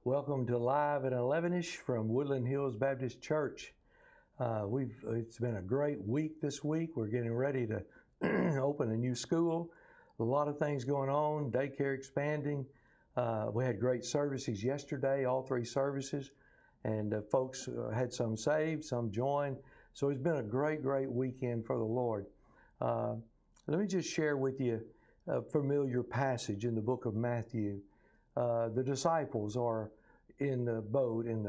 Welcome to Live at 11ish from Woodland Hills Baptist Church. It's been a great week this week. We're getting ready to open a new school. A lot of things going on, daycare expanding. We had great services yesterday, all three services, and folks had some saved, some joined. So it's been a great weekend for the Lord. Let me just share with you a familiar passage in the book of Matthew. The disciples are in the boat and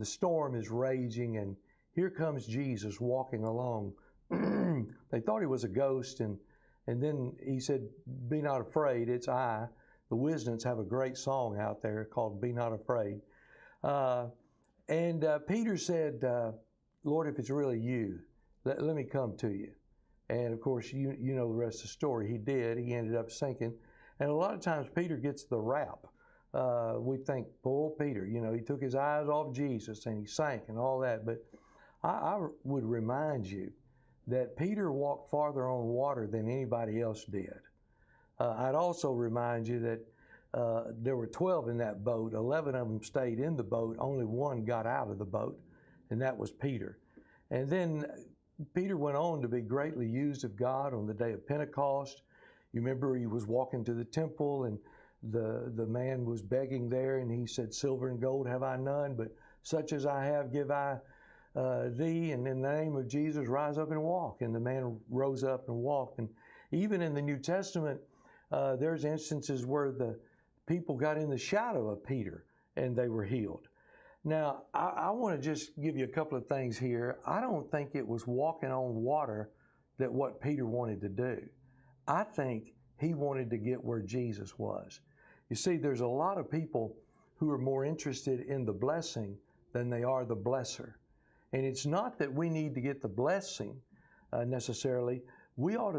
the storm is raging, and here comes Jesus walking along. They thought he was a ghost, and then he said, "Be not afraid, it's I." The Wisdons have a great song out there called "Be Not Afraid." And Peter said, "Lord, if it's really you, let me come to you." And of course, you know the rest of the story. He did. He ended up sinking. And a lot of times Peter gets the rap. We think, poor Peter, he took his eyes off Jesus and he sank and all that. But I would remind you that Peter walked farther on water than anybody else did. I'd also remind you that there were 12 in that boat. 11 of them stayed in the boat. Only one got out of the boat, and that was Peter. And then Peter went on to be greatly used of God on the day of Pentecost. You remember he was walking to the temple, and the man was begging there, and he said, "Silver and gold have I none, but such as I have give I thee, and in the name of Jesus rise up and walk." And the man rose up and walked. And even in the New Testament, there's instances where the people got in the shadow of Peter and they were healed. Now, I want to just give you a couple of things here. I don't think it was walking on water that what Peter wanted to do. I think he wanted to get where Jesus was. You see, there's a lot of people who are more interested in the blessing than they are the blesser. And it's not that we need to get the blessing necessarily. We ought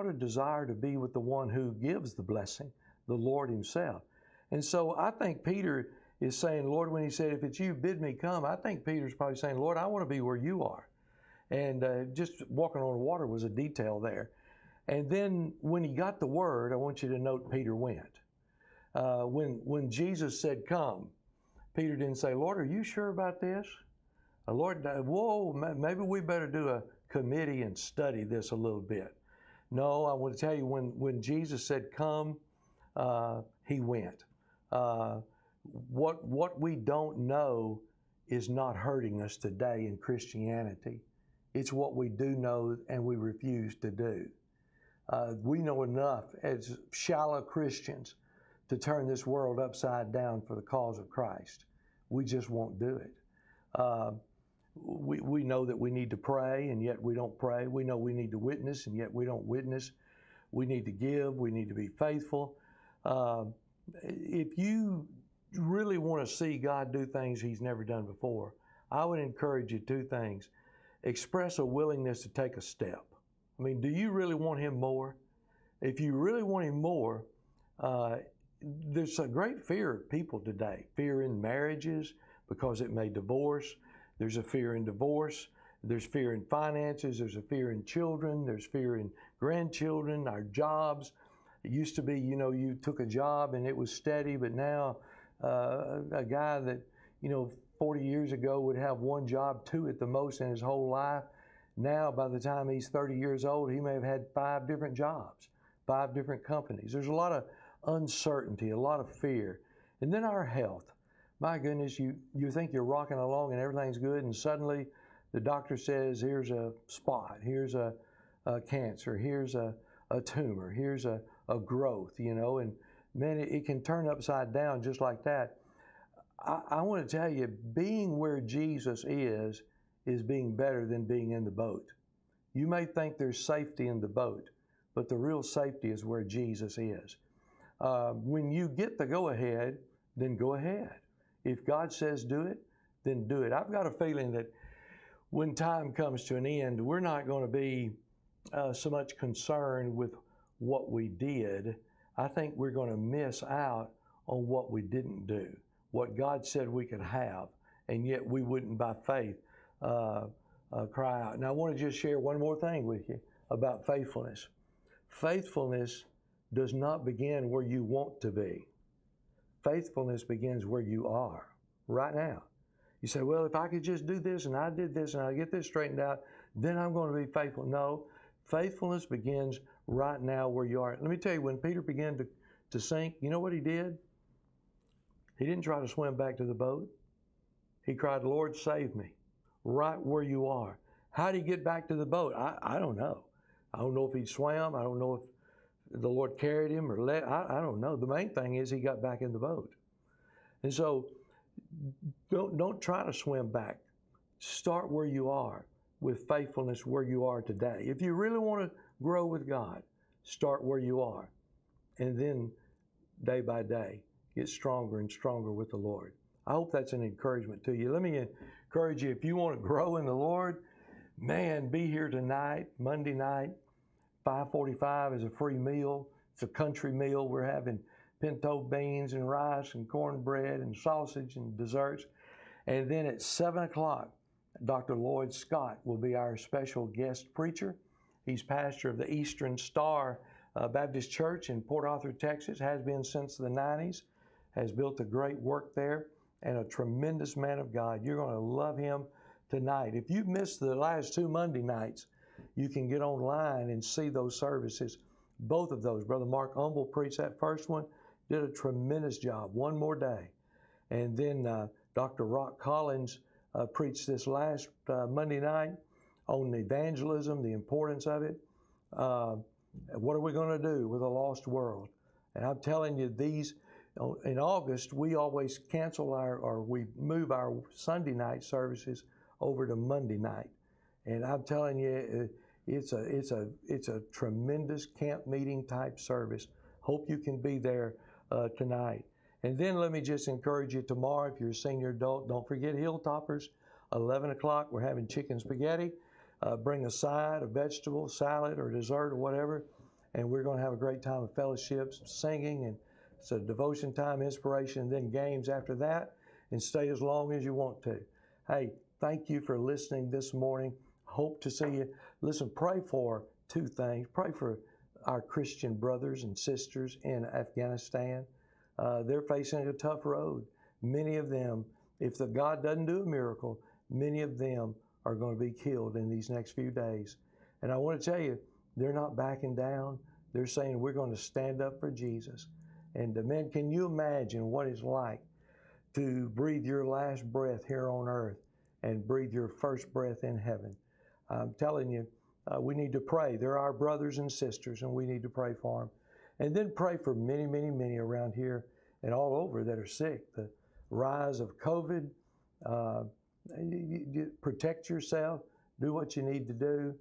to desire to be with the one who gives the blessing, the Lord Himself. And so I think Peter is saying, Lord, when he said, "If it's you, bid me come," I think Peter's probably saying, "Lord, I want to be where you are." And just walking on water was a detail there. And then when he got the word, I want you to note Peter went. When Jesus said, "Come," Peter didn't say, "Lord, are you sure about this?" Lord, whoa, maybe we better do a committee and study this a little bit. No, I want to tell you, when Jesus said, "Come," he went. What we don't know is not hurting us today in Christianity. It's what we do know and we refuse to do. We know enough as shallow Christians to turn this world upside down for the cause of Christ. We just won't do it. We know that we need to pray, and yet we don't pray. We know we need to witness, and yet we don't witness. We need to give. We need to be faithful. If you really want to see God do things He's never done before, I would encourage you two things. Express a willingness to take a step. I mean, do you really want Him more? If you really want Him more, there's a great fear of people today. Fear in marriages because it may divorce. There's a fear in divorce. There's fear in finances. There's a fear in children. There's fear in grandchildren, our jobs. It used to be, you took a job and it was steady, but now a guy that, 40 years ago would have one job, two at the most in his whole life. Now, by the time he's 30 years old, he may have had 5 different jobs, 5 different companies. There's a lot of uncertainty, a lot of fear. And then our health. My goodness, you think you're rocking along and everything's good, and suddenly the doctor says, here's a spot, here's a cancer, here's a tumor, here's a growth, and man, it can turn upside down just like that. I want to tell you, being where Jesus is being better than being in the boat. You may think there's safety in the boat, but the real safety is where Jesus is. When you get the go-ahead, then go ahead. If God says do it, then do it. I've got a feeling that when time comes to an end, we're not going to be so much concerned with what we did. I think we're going to miss out on what we didn't do, what God said we could have, and yet we wouldn't by faith cry out. Now, I want to just share one more thing with you about faithfulness. Faithfulness does not begin where you want to be. Faithfulness begins where you are right now. You say, well, if I could just do this and I did this and I get this straightened out, then I'm going to be faithful. No, faithfulness begins right now where you are. Let me tell you, when Peter began to sink, you know what he did? He didn't try to swim back to the boat. He cried, Lord, save me, right where you are. How did he get back to the boat? I don't know. I don't know if he swam. I don't know if the Lord carried him or I don't know. The main thing is he got back in the boat. And so don't try to swim back. Start where you are with faithfulness where you are today. If you really want to grow with God, start where you are. And then day by day, get stronger and stronger with the Lord. I hope that's an encouragement to you. Let me encourage you, if you want to grow in the Lord, man, be here tonight, Monday night, 5:45 is a free meal. It's a country meal. We're having pinto beans and rice and cornbread and sausage and desserts. And then at 7 o'clock, Dr. Lloyd Scott will be our special guest preacher. He's pastor of the Eastern Star Baptist Church in Port Arthur, Texas, has been since the 90s, has built a great work there, and a tremendous man of God. You're going to love him tonight. If you've missed the last 2 Monday nights, you can get online and see those services. Both of those. Brother Mark Humble preached that first one, did a tremendous job. One more day. And then Dr. Rock Collins preached this last Monday night on evangelism, the importance of it. What are we going to do with a lost world? And I'm telling you, in August, we always cancel we move our Sunday night services over to Monday night. And I'm telling you, it's a tremendous camp meeting type service. Hope you can be there tonight. And then let me just encourage you tomorrow, if you're a senior adult, don't forget Hilltoppers, 11 o'clock. We're having chicken spaghetti. Bring a side, a vegetable, salad, or dessert, or whatever. And we're going to have a great time of fellowship, singing, and it's a devotion time, inspiration, and then games after that. And stay as long as you want to. Hey, thank you for listening this morning. Hope to see you. Listen, pray for 2 things. Pray for our Christian brothers and sisters in Afghanistan. They're facing a tough road. Many of them, if the God doesn't do a miracle, many of them are going to be killed in these next few days. And I want to tell you, they're not backing down. They're saying we're going to stand up for Jesus. And man, can you imagine what it's like to breathe your last breath here on earth and breathe your first breath in heaven? I'm telling you, we need to pray. They're our brothers and sisters, and we need to pray for them. And then pray for many, many, many around here and all over that are sick. The rise of COVID, protect yourself, do what you need to do.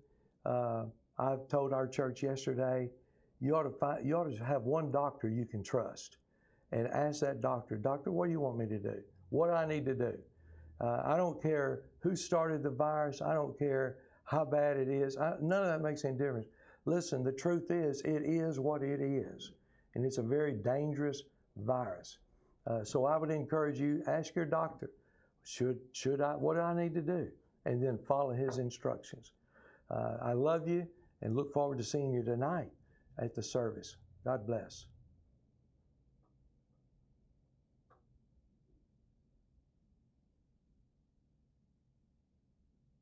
I've told our church yesterday, you ought to have one doctor you can trust and ask that doctor, Doctor, what do you want me to do? What do I need to do? I don't care who started the virus. I don't care how bad it is. None of that makes any difference. Listen, the truth is, it is what it is. And it's a very dangerous virus. So I would encourage you, ask your doctor, what do I need to do? And then follow his instructions. I love you and look forward to seeing you tonight at the service. God bless.